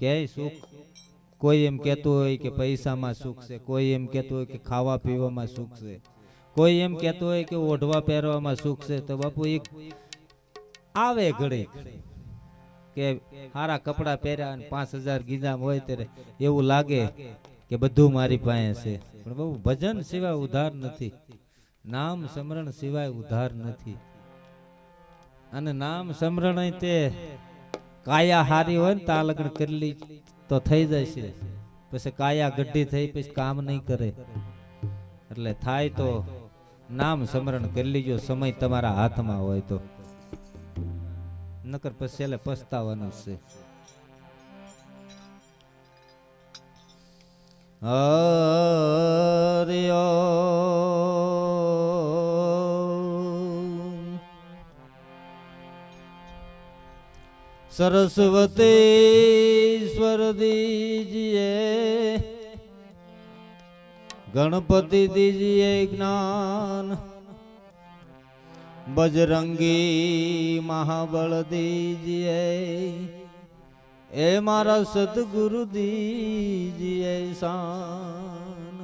ક્યાંય સુખ કોઈ એમ કહેતું હોય કે પૈસામાં સુખ છે, કોઈ એમ કહેતું હોય કે ખાવા પીવામાં સુખ છે, કોઈ એમ કહેતું હોય કે ઓઢવા પહેરવામાં સુખ છે. તો બાપુ એક આવે ઘડી કે સારા કપડા પહેર્યા અને 5000 ગીજામ હોય ત્યારે એવું લાગે કે બધું મારી પાસે છે. પણ બાપુ ભજન સિવાય ઉધાર નથી, નામ સ્મરણ સિવાય ઉધાર નથી. અને નામ સ્મરણ તે કાયા હારી હોય ને તા લગ્ન કરી તો થઈ જશે, પછી કાયા ગઢી થઈ પછી કામ નહીં કરે. એટલે થાય તો નામ સ્મરણ કરી લીજો, સમય તમારા હાથમાં હોય તો, નકર પછી છેલ્લે પસ્તાવાનું છે. સરસ્વતીશ્વર દીજીએ, ગણપતિ દીજીએ જ્ઞાન, બજરંગી મહાબળ દીજીએ, એ મારા સદગુરુ દીજીએ શાન.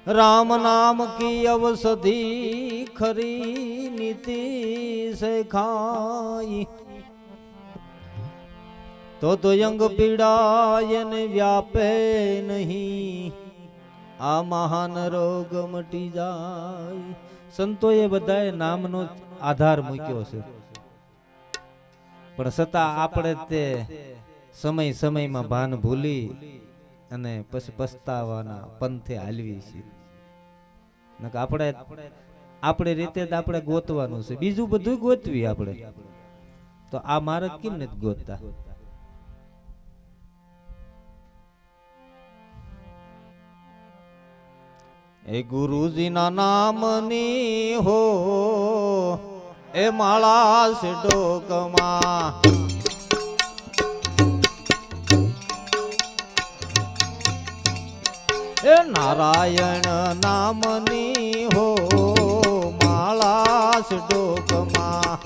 राम नाम की अवसधि खरी नीति से खाई, तो यंग पीड़ाय ने व्यापे नहीं, आ महान रोग मटी जाय. संतोए बधाए नामनो आधार मूक्यो छे, पण छतां आपणे ते समय समय में भान भूली અને પછી પસ્તાવાના પંથે હાલવી છે. આપણે આપણી રીતે જ આપણે ગોતવાનું છે, બીજું બધું ગોતવી આપણે તો આ માર્ગ કેમ નથી ગોતતા? એ ગુરુજીના નામની હો એ માળા છે ડોકમાં, એ નારાયણ નામની હો માળા છે ડોકમાં.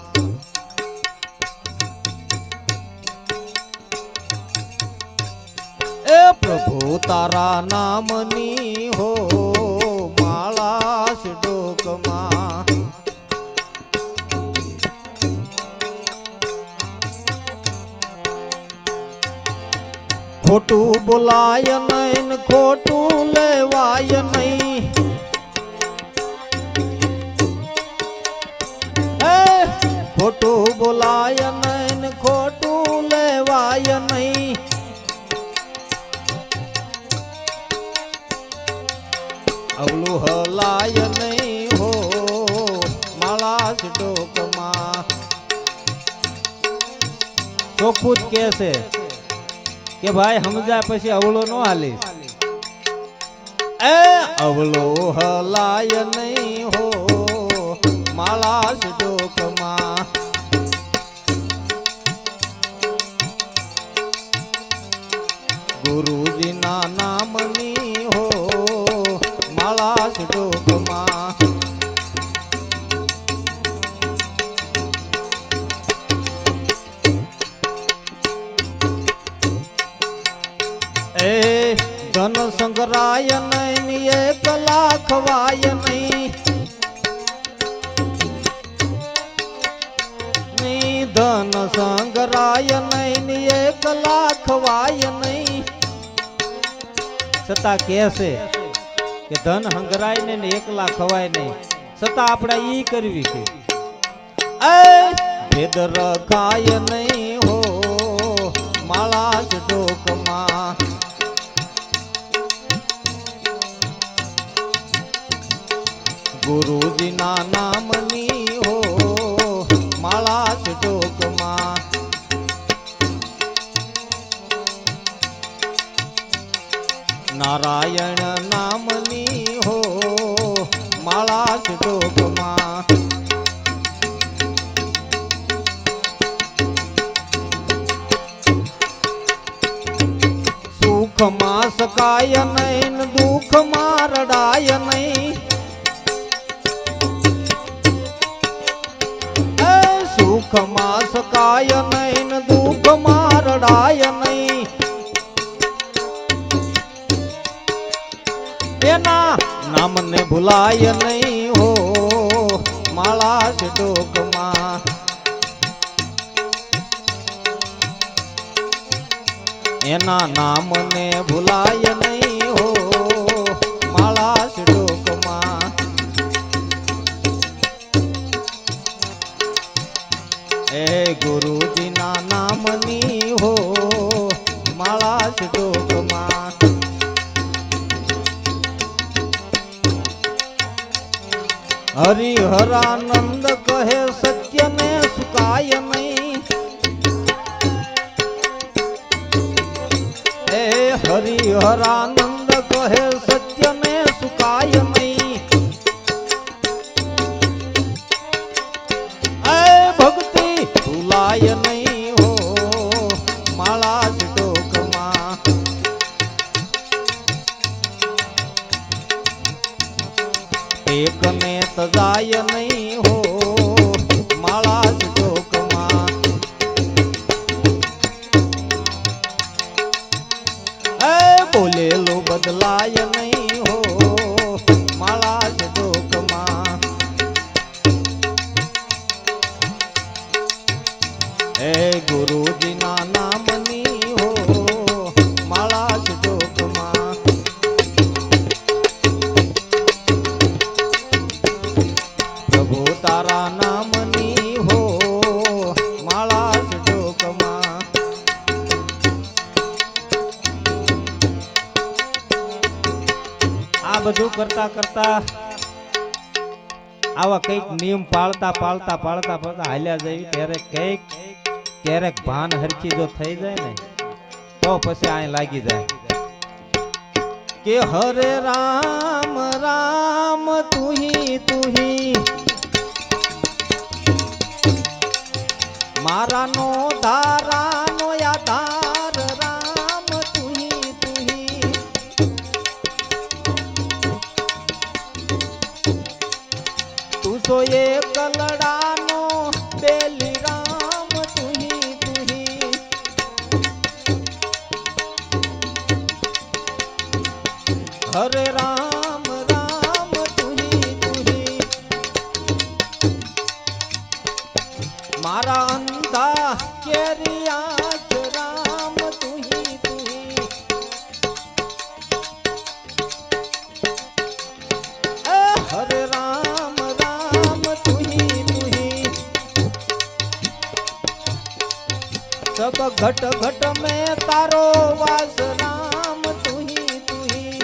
એ પ્રભુ તારા નામની હો માળા છે ડોકમાં. ખોટું બોલાય નહીં, ખોટું લેવાય નહીં, ખોટું બોલાય નહીં, ખોટું લેવાય નહીં. અવલું હલાય નહીં હો માળા જ ડોકમાં. ચોખ્ખું જ કે છે કે ભાઈ સમજાય પછી અવળો નો હાલીશ. એ અવળો હલાય નહીં હો માળા જ ડોકમાં. ગુરુજીના નામની હો માળા જ ડોકમાં. એ ધન સંગ્રાય નહીં, એક લાખ વાય નહીં, ધન સંગ્રાય નહીં, એક લાખ વાય નહીં. છતાં કે છે કે ધન હંગરાય ને 1 લાખ ખવાય નહીં, છતાં આપણે ઈ કરવી છે. એ ભેદ રખાય નહીં હો માળા જ ડોકમાં. ગુરુજીના નામની હો માળા જ ડોકમાં. નારાયણ નામની હો માળા જ ડોકમાં. સુખમાં સકાય નહીં, દુઃખમાં રડાય નહીં, સુખમાં સકાય નહીં ને દુઃખમાં રડાય નહીં. એના નામને ભૂલાય નહીં હો માળા છે ડોકમાં. એના નામને ભૂલાય નહીં હો માળા છે ડોકમાં. એ ગુરુજીના નામની હો માળા છે ડોકમાં. હરિહરાનંદ કહે સત્યને સુકાય નહીં. એ હરિહરાનંદ કહે સત્યને સુકાય નહીં. એ ભક્તિ ભૂલાય નહીં હો માળા જ ડોકમાં. એકને તજાય નહીં હો માળા જ ડોકમાં. એ બોલેલું બદલાય નહીં હો માળા જ ડોકમાં. એ ગુરુજીના નામની હો માળા જ ડોકમાં. પ્રભુ તારા નામની હો માળા જ ડોકમાં. આ બધું કરતા કરતા આવા કઈક નિયમ પાળતા પાળતા પાળતા પાળતા હાલ્યા જઈએ ત્યારે કઈક ક્યારેક ભાન હરખી જો થઈ જાય ને તો પછી આ લાગી જાય કે હરે રામ રામ તુહી તુહી મારા નો ધારા નો આધાર. રામ તુહી તુહી તું સો એક લડાનો બેલી. રામ તુહી તુહી હરે રામ રામ તુહી તુહી મારા અંધા કેરિયા છે. રામ તુહી તુહી હરે રામ રામ તુહી તુહી સબ ઘટ ઘટ में તારો વાસ. રામ તુહી તુહી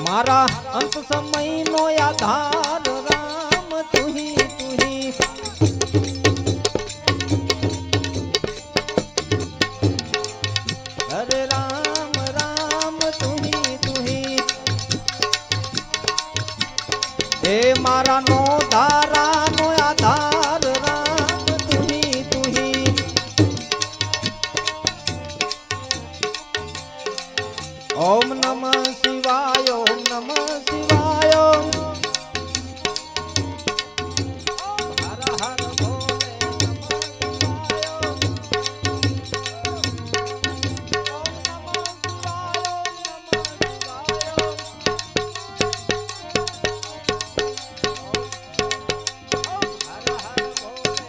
મારા અંત સમયનો આધાર. રામ તુહી તુહી હરે રામ રામ તુહી તુહી હે મારા નો ધારા નો આધાર. રામ તુહી તુહી ઓમ નમઃ શિવાય ઓમ નમઃ શિવાય. હર હર ભોલે નમઃ શિવાય. ઓમ નમઃ શિવાય ઓમ નમઃ શિવાય. હર હર ભોલે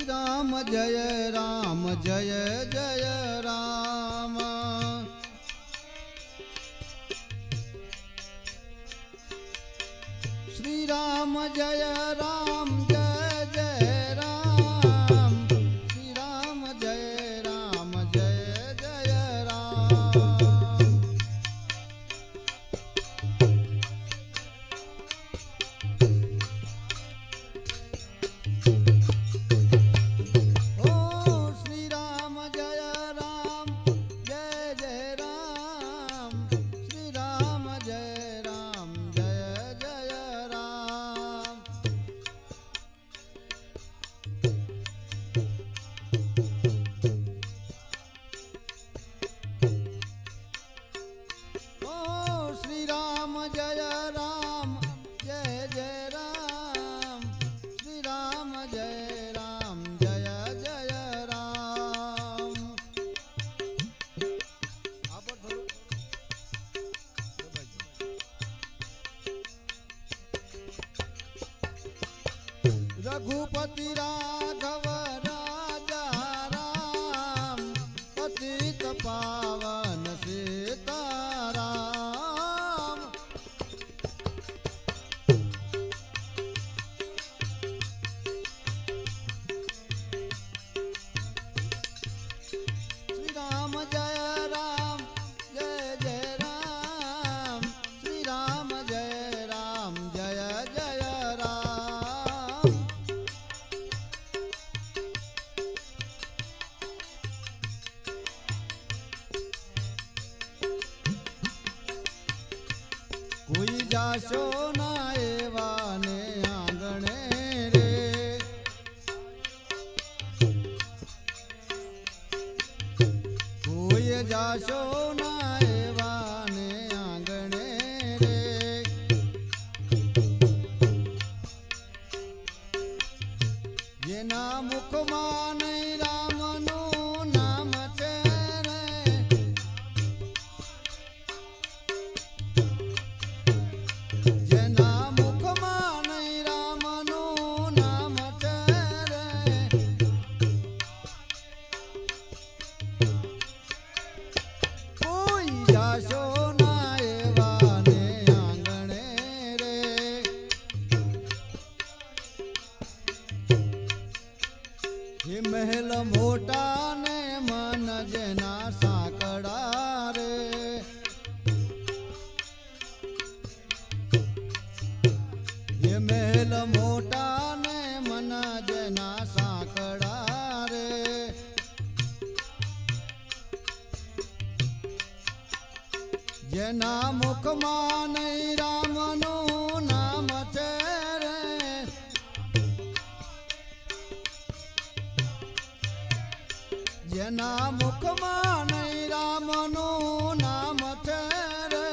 राम जय राम जय जय राम श्री राम जय राम जय जय राम श्री રઘुपति राघव राजा राम पतित पावन सीताराम। श्री राम जय राम जय जय राम, श्री राम जय जय राम। कोई जाशो ना एवा ने आंगणे रे, कोई जाशो ना एवा ने आंगणे रे। जेना मुखમાં નહીં રામનું નામ છે રે, જેના મુખમાં નહીં રામનું નામ છે રે, કોઈ જાશો ના એવા ને આંગણે રે। એ મહેલ મોટા ને મન જેના સાંકડા રે, એ મહેલ મોટા ને મન જેના સાંકડા રે। જેના મુખમાં નહીં રામનું નામ છે રે, જેના મુખમાં નહીં રામનું નામ છે રે,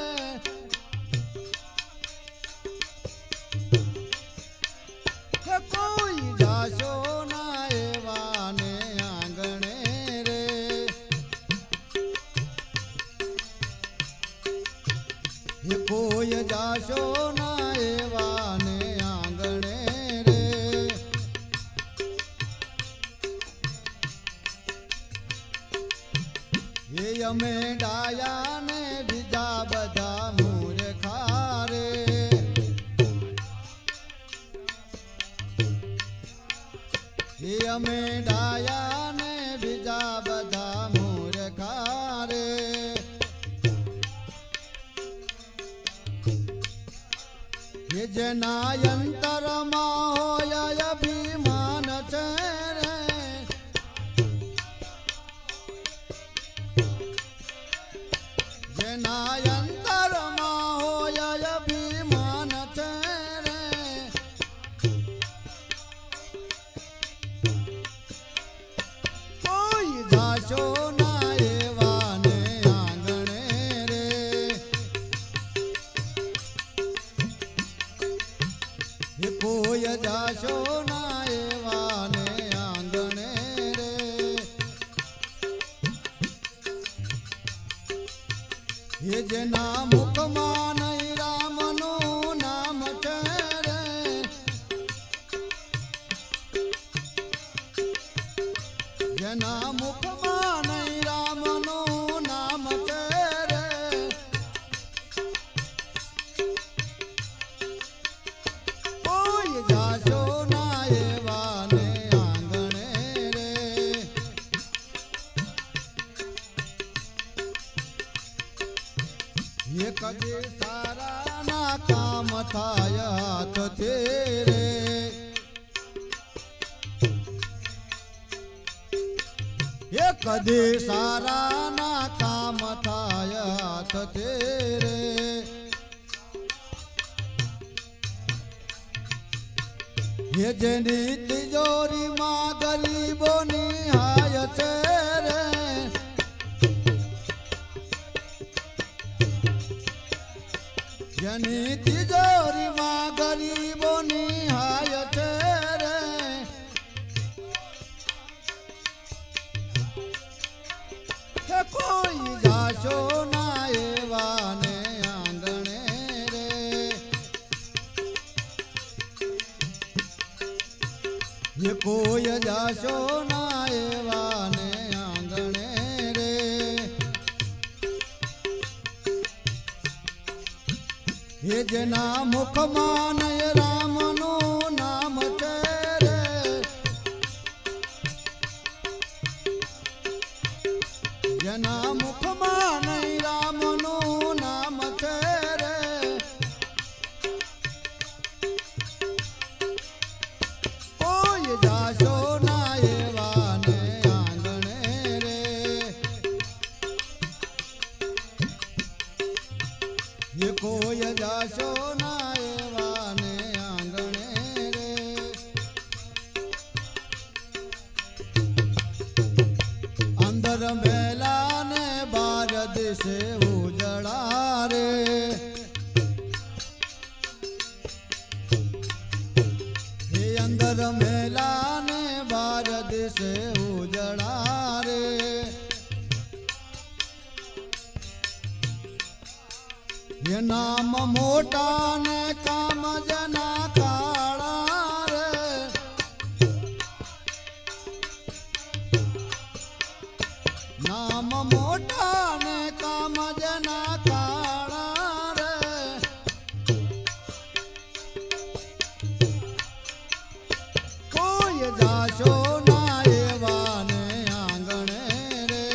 હે કોઈ જાશો ના એવા ને આંગણે રે। હે કોઈ જાશો ના એવા ને આંગણે રે। એ અમે ડાયા ને બીજા બધા મૂર્ખા રે, એ અમે ડાયા ને બીજા બધા મૂર્ખા રે। એ જેના અંતરમાં હોય અભિમાન છે રે, જેના અંતરમાં હોય અભિમાન છે રે, કોઈ જાશો ના એવા ને આંગણે રે। એ કોઈ જાશો ના એવા ને આંગણે રે। એ જેના મુખમાં નહીં રામનું નામ છે રે, જેના મુખમાં નહીં રામનું નામ છે રે, કોઈ જાશો ના એવા ને આંગણે રે। એ કદી સારા ના કામ થાય હાથથી રે, એ કદી સારા ના કામ થાય હાથથી રે। એ જેની તિજોરીમાં ગરીબોની હાય છે રે, જેની તિજોરીમાં ગરીબોની હાય છે રે, હે કોઈ જાશો ના એવા ને આંગણે રે। એ હે જેના મુખમાં નય રામનું નામ છે રે, જેના મુખમાં નય રામનું નામ છે રે, કોઈ જાશો ના એવા ને આંગણે રે, ये कोई जाशो ना एवा ने आंगणे रे, अंदर मेला ने बार दिशे उजड़ा रे, ये अंदर मेला ने बार दिशे उजड़ा रे, ये नाम मोटा ने काम जना काळा रे, नाम मोटा ने काम जना काळा रे, કોઈ જાશો ના એવા ને આંગણે રે,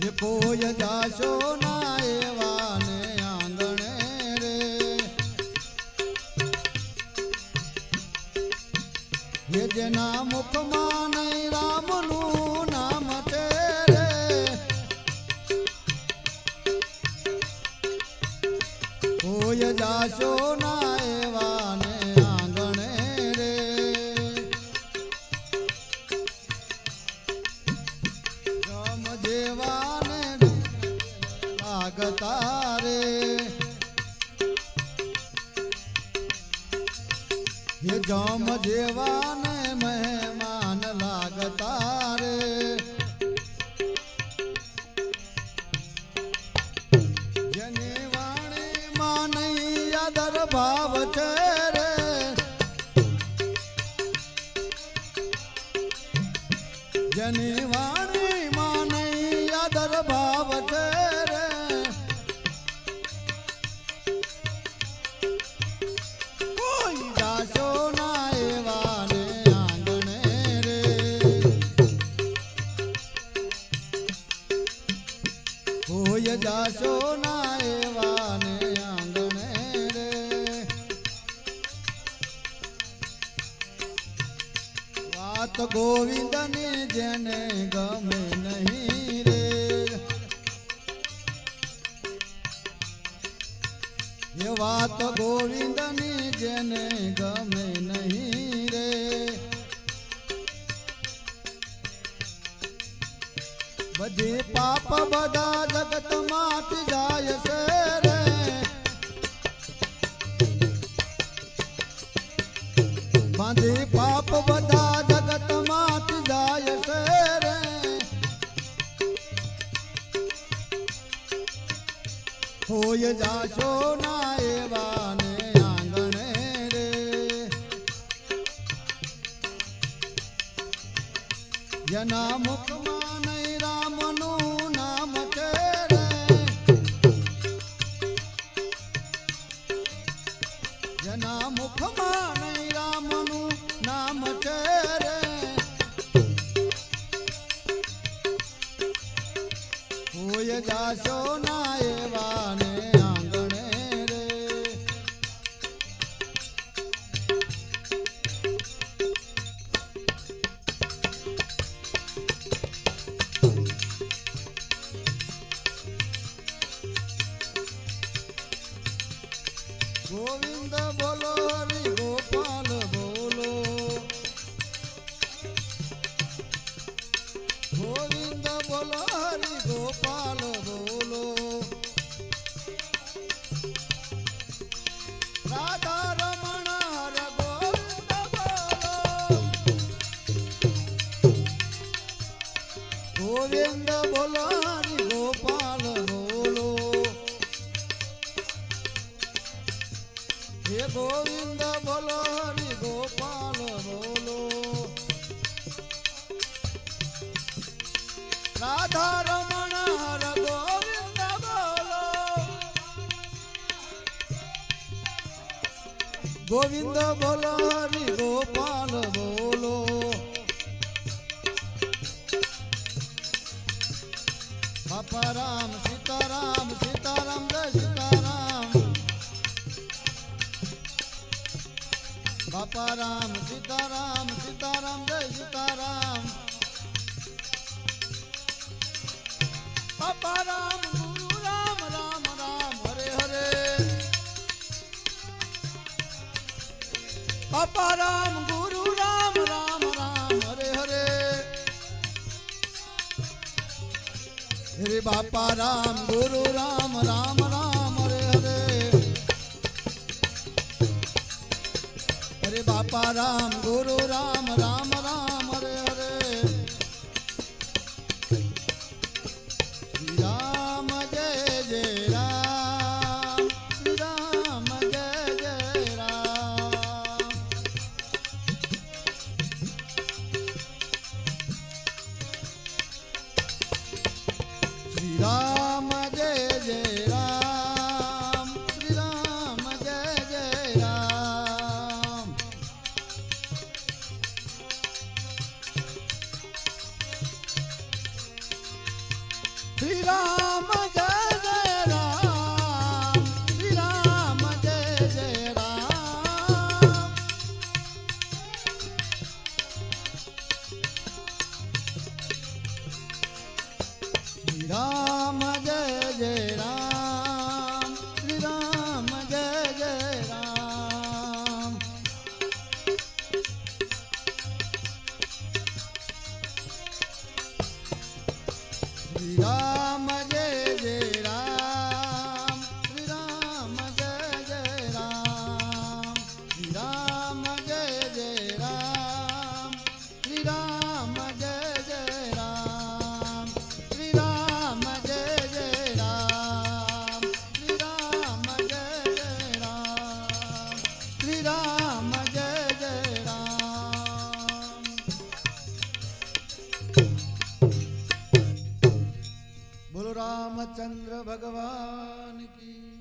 ये कोई जाशो ना एवा ने आंगणे रे, ये जेना मुखમાં નય રામનું નામ છે રે, કોઈ જાશો ના એવા ને આંગણે રે, રામ જેવા लागता रे, ये जाम जेवा ने मेहमान लागता रे, જેની વાણીમાં નહીં આદર ભાવ છે રે, જેની વાણીમાં નહીં આદર ભાવ છે રે, કોઈ જાશો ના એવા ને આંગણે રે, કોઈ જાશો ના એવા ને આંગણે રે, વાત ગોવિંદની જેને ગમે નહીં રે, ये વાત ગોવિંદની જેને ગમે નહીં રે, બધી પાપ બધા જગતમાંથી જાય છે રે, બાંધી પાપ બધા જગતમાંથી જાય છે રે, કોઈ જાશો ના એવા ને આંગણે રે, જેના મુખમાં નય રામનું નામ છે રે, જેના મુખમાં નય રામનું નામ છે રે, કોઈ જાશો ના એવા ને આંગણે રે, ગોવિંદ બોલો હરિ ગોપાલ બોલો, ગોવિંદ બોલો હરિ ગોપાલ બોલો, રાધા રમણ હર ગોવિંદ બોલો, ગોવિંદ બોલો હરિ ગોપાલ બોલો, હે ગોવિંદ બોલો હરિ ગોપાલ બોલો, રાધા રમણ હર ગોવિંદ ગોવિંદ બોલો હરિ ગોપાલ બોલો બાપા રામ સીતારામ સીતારામ જય સીતારામ બાપા રામ સીતારામ સીતારામ જય સીતારામ બાપા રામ ગુરુ રામ રામ રામ હરે હરે બાપા રામ ગુરુ રામ રામ રામ હરે હરે હરે બાપા રામ ગુરુ રામ રામ રામ હરે હરે હરે બાપા રામ ગુરુ રામ રામ રામ હરે હરે શ્રી રામ જય જય રામ શ્રી રામ જય જય રામ શ્રી રામ જય જય રામ શ્રી રામ જય જય રામ શ્રી રામ જય જય રામ શ્રી રામ જય જય રામ શ્રી રામ જય જય રામ શ્રી રામ જય જય રામ શ્રી રામ જય જય રામ શ્રી રામ જય જય રામ શ્રી રામ જય જય રામ શ્રી રામ જય જય રામ શ્રી રામ જય જય રામ શ્રી રામ જય જય રામ શ્રી રામ જય જય રામ બોલો રામચંદ્ર ભગવાન કી